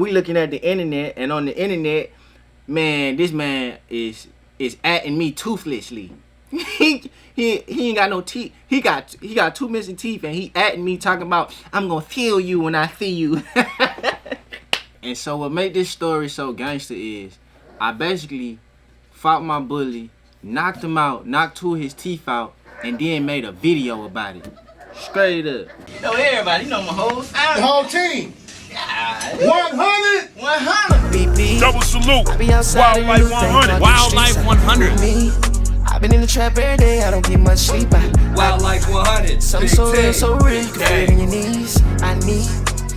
We looking at the internet, and on the internet, man, this man is atting me toothlessly. he ain't got no teeth. He got two missing teeth, and he atting me talking about I'm gonna feel you when I see you. And so what made this story so gangster is I basically fought my bully, knocked him out, knocked two of his teeth out, and then made a video about it. Straight up. You know everybody, you know my whole family. The whole team. Yeah. 100. 100. Double salute. Wildlife 100. Wildlife 100. I've been in the trap every day, I don't get much sleep. Wildlife 100. Something so real, so real, you can feel it in your knees. I need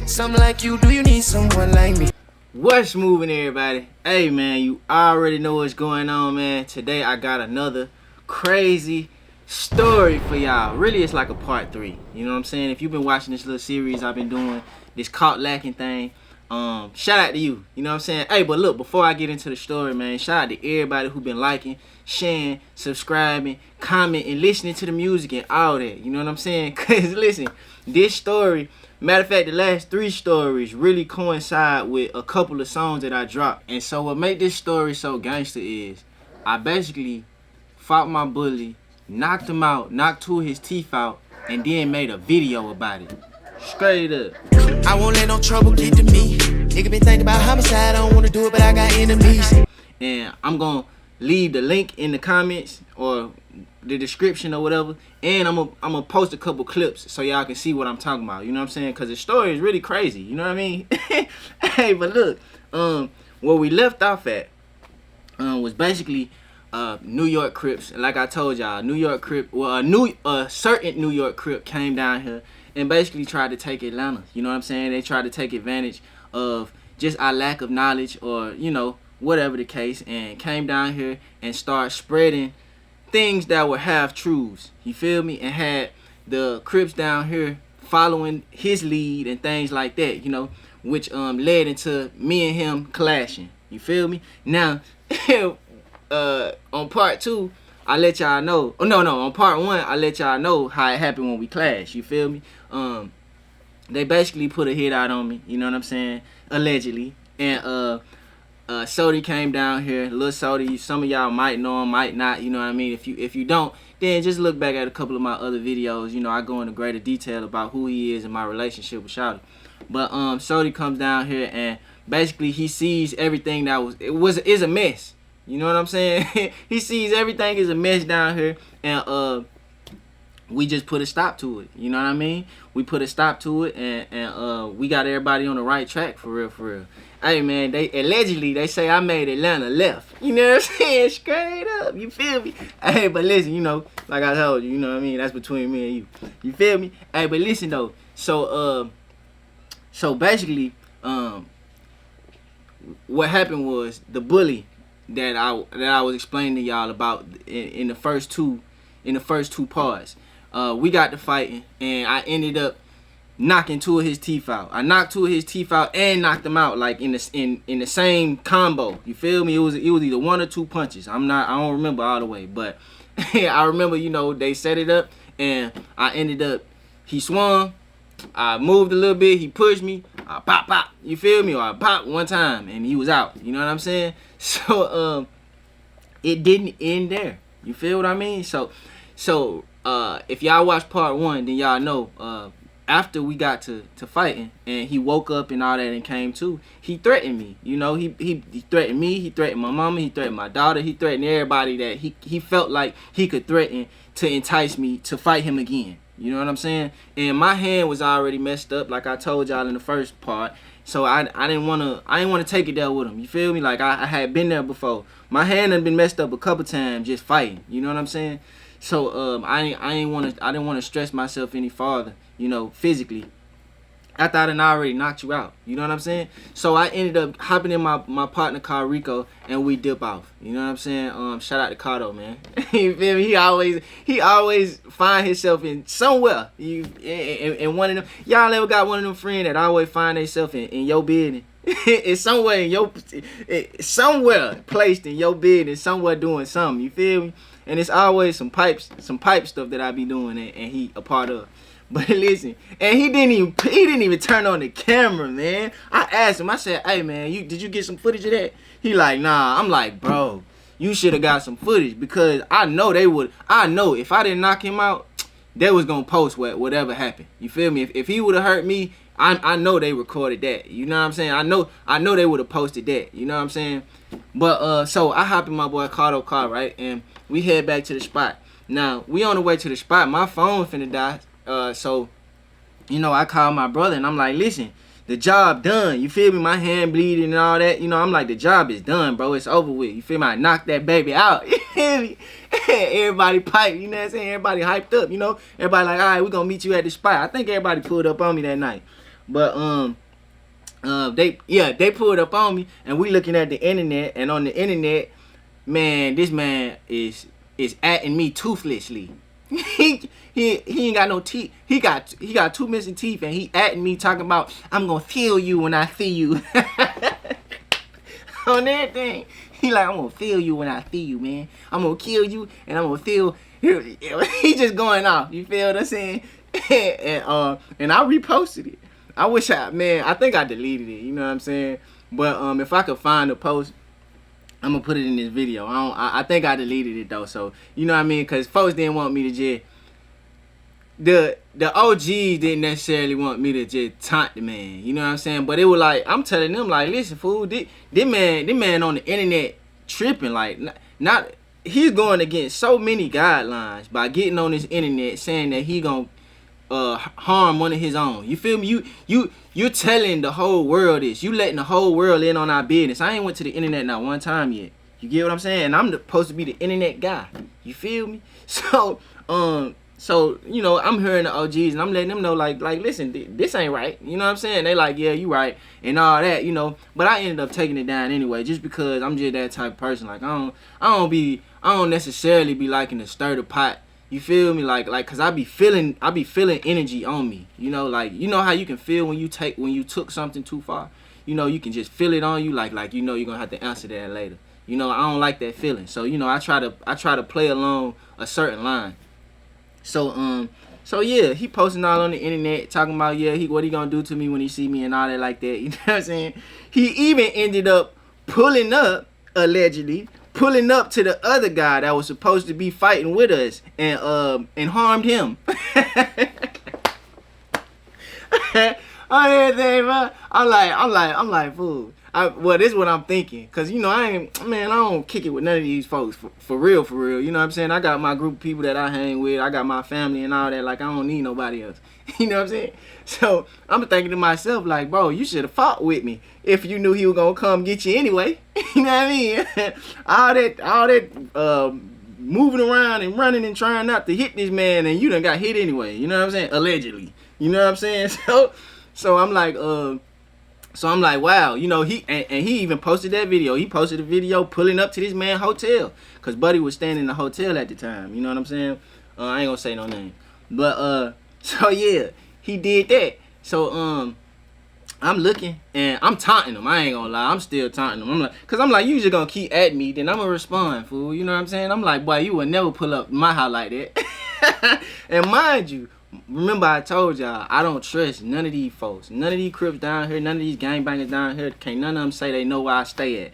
something like you, do you need someone like me? What's moving, everybody? Hey man, you already know what's going on, man. Today I got another crazy story for y'all. Really, it's like a part 3. You know what I'm saying? If you've been watching this little series I've been doing, this caught lacking thing, shout out to you. You know what I'm saying? Hey, but look, before I get into the story, man, shout out to everybody who been liking, sharing, subscribing, commenting, listening to the music and all that. You know what I'm saying? Cause listen, this story, matter of fact, the last 3 stories really coincide with a couple of songs that I dropped. And so what made this story so gangster is I basically fought my bully, knocked him out, knocked two of his teeth out, and then made a video about it. Straight up. I won't let no trouble get to me. Nigga been thinking about homicide, I don't wanna do it, but I got enemies. And I'm gonna leave the link in the comments or the description or whatever, and I'm gonna post a couple clips so y'all can see what I'm talking about. You know what I'm saying? Because the story is really crazy. You know what I mean? Hey, but look, where we left off at was basically New York Crips. Like I told y'all, New York Crip, well, a certain New York Crip came down here and basically tried to take Atlanta. You know what I'm saying? They tried to take advantage of just our lack of knowledge, or you know, whatever the case, and came down here and start spreading things that were half truths. You feel me? And had the Crips down here following his lead and things like that, you know, which led into me and him clashing. You feel me? Now on part 2, I let y'all know. Oh no, on part 1, I let y'all know how it happened when we clashed. You feel me? They basically put a hit out on me. You know what I'm saying? Allegedly. And Shotti came down here. Lil Shotti, some of y'all might know him, might not. You know what I mean? If you don't, then just look back at a couple of my other videos. You know, I go into greater detail about who he is and my relationship with Shotti. But Shotti comes down here and basically he sees everything that is a mess. You know what I'm saying? He sees everything is a mess down here, and we just put a stop to it. You know what I mean? We put a stop to it, and we got everybody on the right track, for real, for real. Hey man, they allegedly say I made Atlanta left. You know what I'm saying? Straight up. You feel me? Hey, but listen, you know, like I told you, you know what I mean? That's between me and you. You feel me? Hey, but listen though. So basically, what happened was the bully that I was explaining to y'all about in the first two parts. We got to fighting, and I ended up knocking 2 of his teeth out. I knocked 2 of his teeth out and knocked them out like in the same combo. You feel me? It was either 1 or 2 punches. I don't remember all the way, but I remember, you know, they set it up, and I ended up, he swung, I moved a little bit, he pushed me, I pop, you feel me? Or I popped one time and he was out. You know what I'm saying? So it didn't end there. You feel what I mean? So if y'all watch part 1, then y'all know after we got to fighting and he woke up and all that and came to, he threatened me. You know, he threatened me, he threatened my mama, he threatened my daughter, he threatened everybody that he felt like he could threaten to entice me to fight him again. You know what I'm saying? And my hand was already messed up, like I told y'all in the first part. So I didn't wanna take it there with him. You feel me? Like I had been there before. My hand had been messed up a couple times just fighting. You know what I'm saying? So I didn't wanna stress myself any farther, you know, physically, after I done already knocked you out. You know what I'm saying? So I ended up hopping in my partner car Rico, and we dip off. You know what I'm saying? Shout out to Cardo, man. You feel me? He always find himself in somewhere. In one of them. Y'all ever got one of them friends that always find themselves in your business? It's somewhere somewhere placed in your business, somewhere doing something. You feel me? And it's always some pipe stuff that I be doing, and he a part of. But listen, and he didn't even turn on the camera, man. I asked him, I said, hey man, did you get some footage of that? He like, nah. I'm like, bro, you should have got some footage, because I know if I didn't knock him out, they was gonna post whatever happened. You feel me? If he would have hurt me, I know they recorded that. You know what I'm saying? I know they would have posted that. You know what I'm saying? But so I hop in my boy Cardo car, right? And we head back to the spot. Now, we on the way to the spot. My phone finna die. So, you know, I called my brother and I'm like, listen, the job done. You feel me? My hand bleeding and all that. You know, I'm like, the job is done, bro. It's over with. You feel me? I knocked that baby out. You feel me? Everybody piped. You know what I'm saying? Everybody hyped up, you know? Everybody like, all right, we're going to meet you at the spot. I think everybody pulled up on me that night. But, they pulled up on me and we looking at the internet. And on the internet, man, this man is atting me toothlessly. He ain't got no teeth. He got 2 missing teeth, and he atting me talking about, I'm gonna feel you when I see you. On everything. He like, I'm gonna feel you when I see you, man. I'm gonna kill you and I'm gonna feel. He just going off. You feel what I'm saying? And I reposted it. I think I deleted it, you know what I'm saying? But if I could find the post, I'm gonna put it in this video. I think I deleted it though, so you know what I mean? Cause folks didn't want me to just the OGs didn't necessarily want me to just taunt the man. You know what I'm saying? But it was like, I'm telling them like, listen, fool, this man on the internet tripping, like not he's going against so many guidelines by getting on this internet saying that he gonna harm one of his own. You feel me? You're telling the whole world this. You letting the whole world in on our business. I ain't went to the internet not one time yet. You get what I'm saying? And I'm supposed to be the internet guy. You feel me? So you know, I'm hearing the OGs and I'm letting them know like listen, this ain't right. You know what I'm saying? They like, yeah, you right and all that, you know. But I ended up taking it down anyway, just because I'm just that type of person. Like I don't necessarily be liking to stir the pot. You feel me? Like, cause I be feeling energy on me. You know, like, you know how you can feel when you took something too far. You know, you can just feel it on you. Like you know you're gonna have to answer that later. You know, I don't like that feeling. So you know, I try to play along a certain line. So yeah, he posting all on the internet talking about what he gonna do to me when he see me and all that like that. You know what I'm saying? He even ended up allegedly pulling up to the other guy that was supposed to be fighting with us and harmed him. I'm like, fool. Well, this is what I'm thinking, cause you know I don't kick it with none of these folks for real. You know what I'm saying? I got my group of people that I hang with. I got my family and all that. Like I don't need nobody else. You know what I'm saying? So I'm thinking to myself like, bro, you should have fought with me if you knew he was gonna come get you anyway. You know what I mean? all that moving around and running and trying not to hit this man, and you done got hit anyway. You know what I'm saying? Allegedly. You know what I'm saying? So I'm like, wow, you know, he even posted that video. He posted a video pulling up to this man's hotel, cause Buddy was staying in the hotel at the time. You know what I'm saying? I ain't gonna say no name, but so yeah, he did that. So I'm looking and I'm taunting him. I ain't gonna lie, I'm still taunting him. Cause I'm like, you just gonna keep at me, then I'm gonna respond, fool. You know what I'm saying? I'm like, boy, you would never pull up my house like that. And mind you, remember I told y'all, I don't trust none of these folks. None of these Crips down here, none of these gangbangers down here. Can't none of them say they know where I stay at.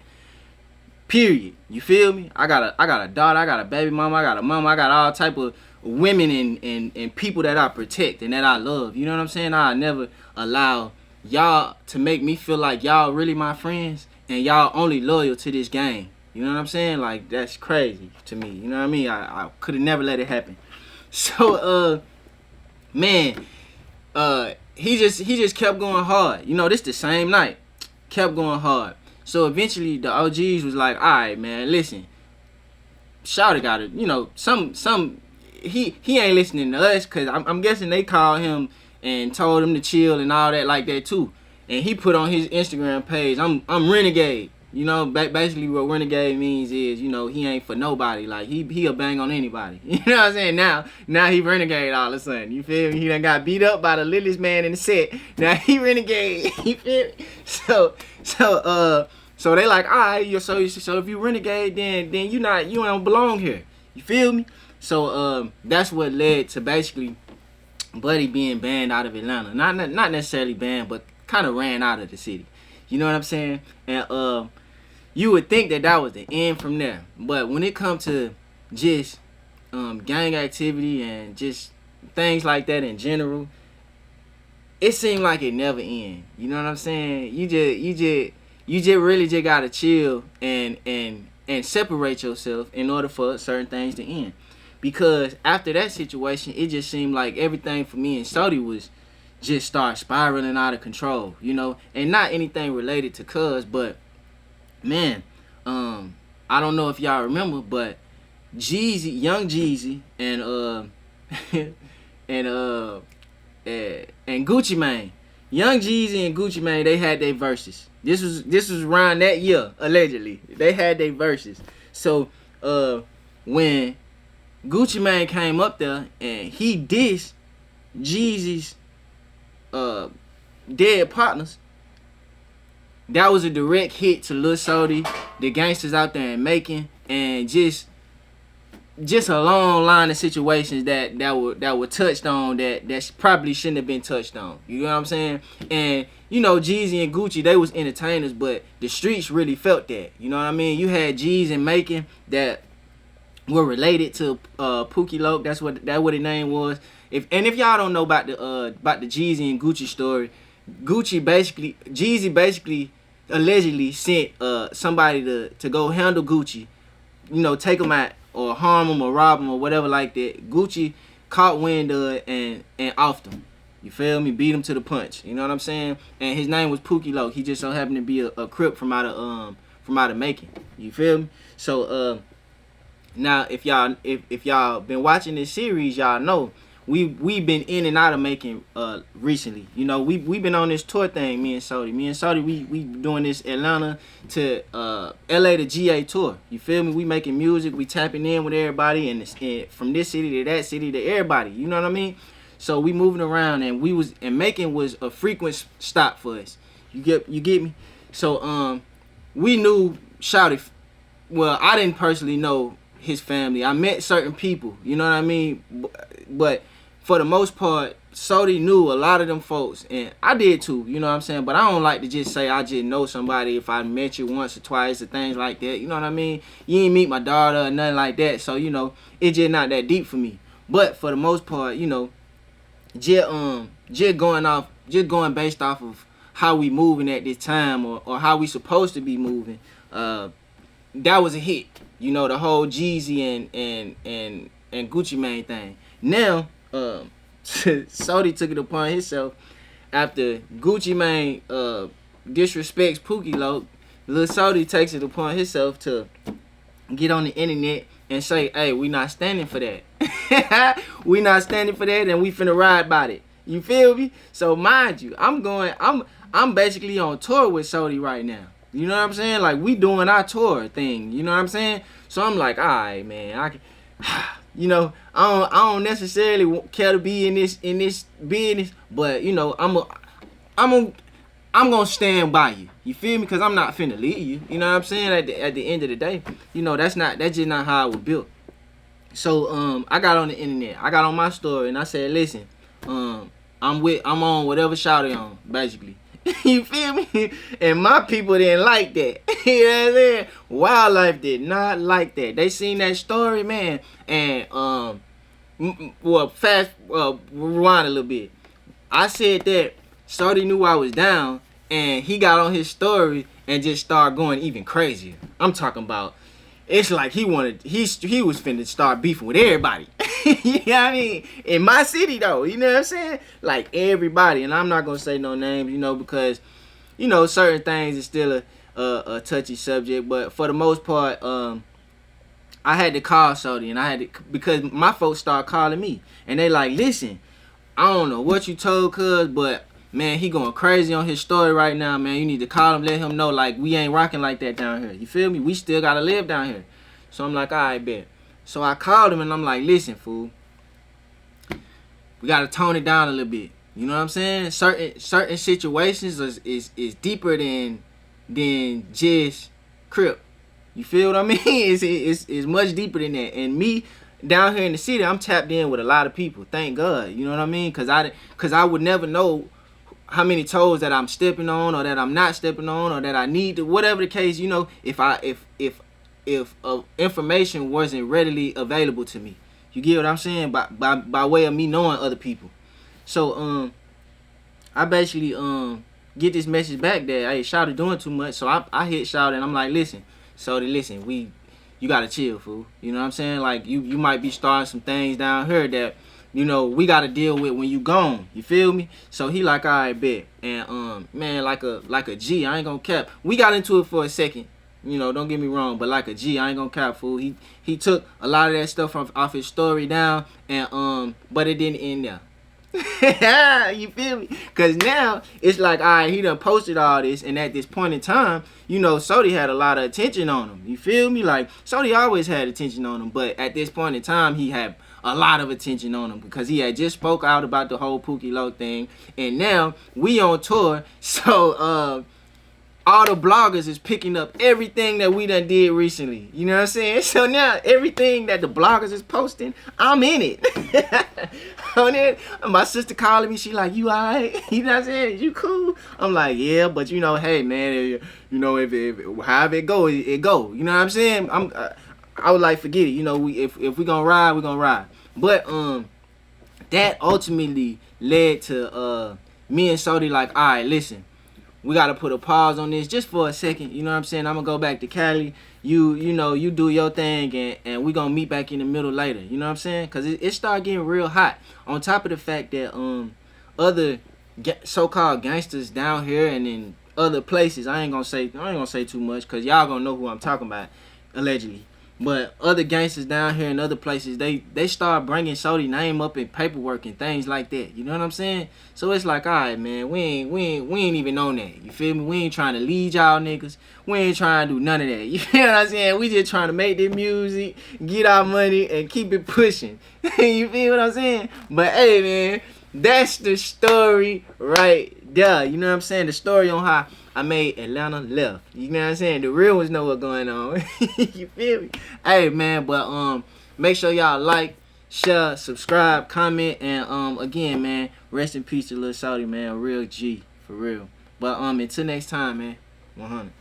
Period. You feel me? I got a daughter, I got a baby mama, I got a mama, I got all type of women and people that I protect and that I love. You know what I'm saying? I never allow y'all to make me feel like y'all really my friends and y'all only loyal to this gang. You know what I'm saying? Like, that's crazy to me. You know what I mean? I could have never let it happen. So, man, he just kept going hard. You know, this the same night. Kept going hard. So eventually the OGs was like, all right, man, listen. Shotti got it. You know, he ain't listening to us, because I'm guessing they called him and told him to chill and all that like that too. And he put on his Instagram page, I'm renegade. You know, basically what renegade means is, you know, he ain't for nobody. Like, he'll bang on anybody. You know what I'm saying? Now he renegade all of a sudden. You feel me? He done got beat up by the littlest man in the set. Now he renegade. You feel me? So they like, all right, so if you renegade, then you don't belong here. You feel me? So that's what led to basically Buddy being banned out of Atlanta. Not necessarily banned, but kind of ran out of the city. You know what I'm saying? And you would think that was the end from there. But when it comes to just gang activity and just things like that in general, it seemed like it never ends. You know what I'm saying? You just really just gotta chill and separate yourself in order for certain things to end. Because after that situation, it just seemed like everything for me and Shotti was just start spiraling out of control, you know, and not anything related to Cuz, but man, I don't know if y'all remember, but young Jeezy, and and Gucci Mane, young Jeezy and Gucci Mane, they had their verses. This was around that year, allegedly. They had their verses. So when Gucci Mane came up there and he dissed Jeezy's dead partners, that was a direct hit to Lil Shotti, the gangsters out there in Macon, and just a long line of situations that were touched on that probably shouldn't have been touched on. You know what I'm saying? And you know, Jeezy and Gucci, they was entertainers, but the streets really felt that. You know what I mean? You had G's in Macon that were related to Pookie Loke. That's what his name was. If y'all don't know about the Jeezy and Gucci story, Jeezy basically allegedly sent somebody to go handle Gucci, you know, take him out or harm him or rob him or whatever like that. Gucci caught wind of it and offed him. You feel me? Beat him to the punch. You know what I'm saying? And his name was Pookie Loke. He just so happened to be a Crip from out of Macon. You feel me? So now if y'all been watching this series, y'all know we've been in and out of Macon recently. You know, we been on this tour thing, me and Shotti, we doing this Atlanta to LA to GA tour. You feel me? We making music, we tapping in with everybody, and from this city to that city to everybody. You know what I mean? So we moving around, and Macon was a frequent stop for us. You get me? So we knew Shotti. Well, I didn't personally know his family. I met certain people, you know what I mean? But for the most part, Shotti knew a lot of them folks, and I did too, you know what I'm saying? But I don't like to just say I just know somebody if I met you once or twice or things like that, you know what I mean? You ain't meet my daughter or nothing like that, so, you know, it's just not that deep for me. But for the most part, you know, just going based off of how we moving at this time, or how we supposed to be moving, that was a hit. You know, the whole Jeezy and Gucci Mane thing. Now, Shotti took it upon himself after Gucci Mane disrespects Pookie Loke. Lil Shotti takes it upon himself to get on the internet and say, "Hey, we not standing for that. We not standing for that, and we finna ride about it." You feel me? So mind you, I'm basically on tour with Shotti right now. You know what I'm saying? Like, we doing our tour thing. You know what I'm saying? So I'm like, all right, man. You know, I don't necessarily care to be in this business, but you know, I'm gonna stand by you. You feel me? Because I'm not finna leave you. You know what I'm saying? At the end of the day, you know, that's just not how I was built. So I got on the internet. I got on my story and I said, listen, I'm on whatever Shotti on, basically. You feel me? And my people didn't like that. You know what I'm saying? Wildlife did not like that. They seen that story, man. And rewind a little bit. I said that Shotti knew I was down, and he got on his story and just started going even crazier. I'm talking about, it's like he was finna start beefing with everybody. You know what I mean? In my city though, you know what I'm saying? Like everybody, and I'm not gonna say no names, you know, because you know certain things is still a touchy subject. But for the most part, I had to call Shotti, and because my folks started calling me, and they like, listen, I don't know what you told Cuz, but man, he going crazy on his story right now, man. You need to call him, let him know, like, we ain't rocking like that down here. You feel me? We still gotta live down here. So I'm like, all right, bet. So I called him and I'm like, listen, fool, we gotta tone it down a little bit. You know what I'm saying? Certain situations is deeper than just Crip. You feel what I mean? It's much deeper than that. And me down here in the city, I'm tapped in with a lot of people. Thank God, you know what I mean? Cause I would never know how many toes that I'm stepping on, or that I'm not stepping on, or that I need to, whatever the case, you know, if information wasn't readily available to me. You get what I'm saying? By way of me knowing other people. So I basically get this message back that, hey, Shotti doing too much. So I hit Shotti and I'm like, listen, you gotta chill, fool. You know what I'm saying? Like you might be starting some things down here that, you know, we gotta deal with when you gone. You feel me? So he like, all right, bet. And man, like a G, I ain't gonna cap. We got into it for a second. You know, don't get me wrong, but like a G, I ain't gonna cap, fool. He took a lot of that stuff off his story down, and but it didn't end there. You feel me? Cause now it's like, all right, he done posted all this, and at this point in time, you know, Shotti had a lot of attention on him. You feel me? Like Shotti always had attention on him, but at this point in time, he had a lot of attention on him because he had just spoke out about the whole Pookie Loc thing, and now we on tour, so all the bloggers is picking up everything that we done did recently. You know what I'm saying? So now everything that the bloggers is posting, I'm in it. On it, my sister calling me, she like, you alright? You know what I'm saying? You cool? I'm like, yeah, but you know, hey man, you know, if however it go, it go. You know what I'm saying? I would like, forget it. You know, if we gonna ride, we gonna ride. But that ultimately led to me and Shotti like, all right, listen, we gotta put a pause on this just for a second. You know what I'm saying? I'm gonna go back to Cali. You know, you do your thing, and we gonna meet back in the middle later. You know what I'm saying? Cause it started getting real hot. On top of the fact that other so-called gangsters down here and in other places, I ain't gonna say too much, cause y'all gonna know who I'm talking about, allegedly. But other gangsters down here and other places, they start bringing Shotti name up in paperwork and things like that. You know what I'm saying? So it's like, all right, man, we ain't even on that. You feel me? We ain't trying to lead y'all niggas. We ain't trying to do none of that. You feel what I'm saying? We just trying to make this music, get our money, and keep it pushing. You feel what I'm saying? But hey, man, that's the story right there. You know what I'm saying? The story on how I made Atlanta left. You know what I'm saying? The real ones know what's going on. You feel me? Hey man, but make sure y'all like, share, subscribe, comment, and again, man, rest in peace to Lil Shotti, man. A real G, for real. But until next time, man. 100.